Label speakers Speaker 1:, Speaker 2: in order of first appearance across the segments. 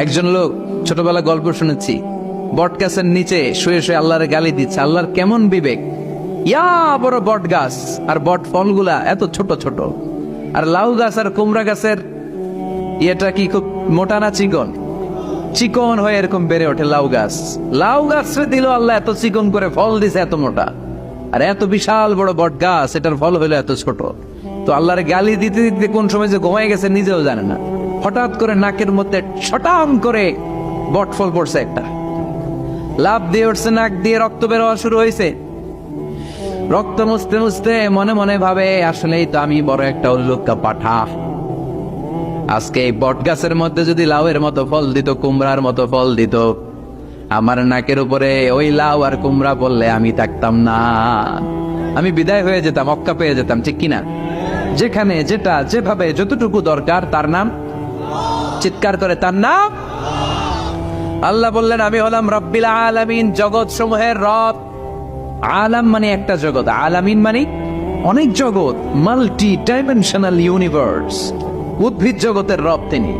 Speaker 1: একজন লোক ছোটবেলা গল্প শুনেছি, বট গাছের নিচে শুয়ে শুয়ে আল্লাহর গালি দিচ্ছে। আল্লাহর কেমন বিবেক, ইয়া বড় বট গাছ আর বট ফলগুলা এত ছোট ছোট, আর লাউ গাছ আর কুমড়া গাছের ইয়েটা কি খুব মোটা না চিকন? চিকন হয়ে এরকম বেড়ে ওঠে লাউ গাছ। লাউ গাছরে দিল আল্লাহ এত চিকন করে, ফল দিছে এত মোটা। আর এত বিশাল বড় বট গাছ, এটার ফল হইলো এত ছোট। তো আল্লাহর গালি দিতে দিতে কোন সময় যে ঘুমায় গেছে নিজেও জানে না। হঠাৎ করে নাকের মধ্যে ছটাম করে বট ফল পড়ছে একটা, লাভ দিয়ে উঠছে, নাক দিয়ে রক্ত বের হওয়া শুরু হয়েছে। রক্ত মুছতে মুছতে মনে মনে ভাবে, আসলেই তো আমি বড় একটা উল্লুক্কা পাঠা। আজকে এই বট গাছের মধ্যে যদি লাউয়ের মতো ফল দিত, কুমড়ার মতো ফল দিত, আমার নাকের উপরে ওই লাউ আর কুমড়া বললে আমি থাকতাম না, আমি বিদায় হয়ে যেতাম, অক্কা পেয়ে যেতাম, ঠিক কিনা? যেখানে যেটা যেভাবে যতটুকু দরকার তার নাম, চিৎকার করে তার নাম। আল্লাহ বললেন আমি হলাম রব্বিল আলামিন, জগৎ সমূহের রব। আলাম মানে একটা জগৎ, আলামিন মানে অনেক জগৎ, মাল্টি ডাইমেনশনাল ইউনিভার্স। উদ্ভিদ জগতের রব তিনি,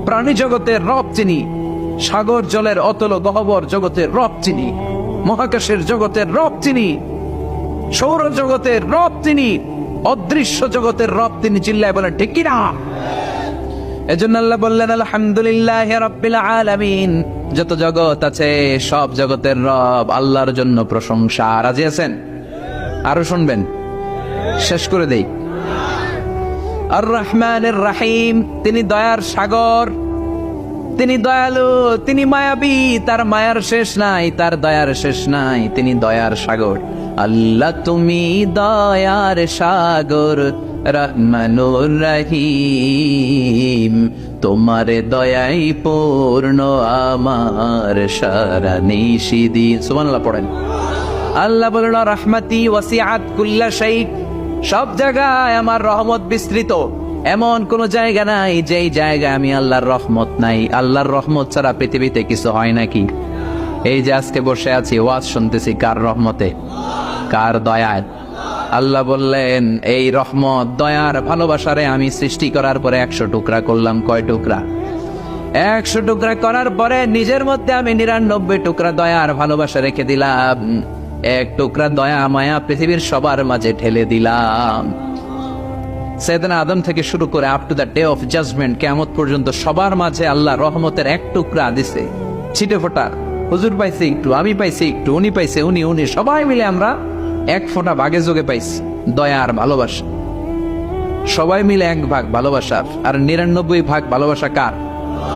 Speaker 1: প্রাণী জগতের রব তিনি, সাগর জলের অতল গহ্বর জগতের রব তিনি, মহাকাশের জগতের রব তিনি, সৌর জগতের রব তিনি, অদৃশ্য জগতের রব তিনি। চিল্লায় বলেন ঠিক কিনা? এজন্য আল্লাহ বললেন আলহামদুলিল্লাহি রাব্বিল আলামিন, যত জগৎ আছে সব জগতের রব আল্লাহর জন্য প্রশংসা। রাজি আছেন? আরো শুনবেন? শেষ করে দেই। আর রহমানির রহিম, তিনি দয়ার সাগর, তিনি দয়ালু, তিনি মায়াবী, তার মায়ার শেষ নাই, তার দয়ার শেষ নাই, তিনি দয়ার সাগর। আল্লাহ তুমি দয়ার সাগর, রহমানুর রহিম, তোমার দয়াই পূর্ণ আমার সারা নিশিদিন। সুবহানাল্লাহ পড়েন। আল্লাহ বলল রাহমাতি ওয়াসিআত কুল্লা শাই, সব জায়গায় আমার রহমত বিস্তৃত, এমন কোন জায়গা নাই যেই জায়গায় আমি আল্লাহর রহমত নাই। আল্লাহর রহমত ছাড়া পৃথিবীতে কিছু হয় নাকি? এই যে আজকে বসে আছি, ওয়াজ শুনতেছি, কার রহমতে? কার দয়ায়? আল্লাহ বললেন এই রহমত, দয়ার, ভালোবাসারে আমি সৃষ্টি করার পরে 100 টুকরা করলাম। কয় টুকরা? 100 টুকরা করার পরে নিজের মধ্যে আমি 99 টুকরা দয়ার ভালোবাসা রেখে দিলাম। 1 টুকরা দয়া মায়া পৃথিবীর সবার মাঝে ঢেলে দিলাম। সাইয়েদনা আদম থেকে শুরু করে up to the day of judgement, কিয়ামত পর্যন্ত সবার মাঝে আল্লাহ রহমতের 1 টুকরা দিছে, ছিটে ফোঁটা। হুজুর পাইছে একটু, আমি পাইছি একটু, উনি পাইছে, উনি সবাই মিলে আমরা 1 ফোঁটা ভাগে যোগে পাইছি দয়ার ভালোবাসা। সবাই মিলে 1 ভাগ ভালোবাসার, আর 99 ভাগ ভালোবাসা কার?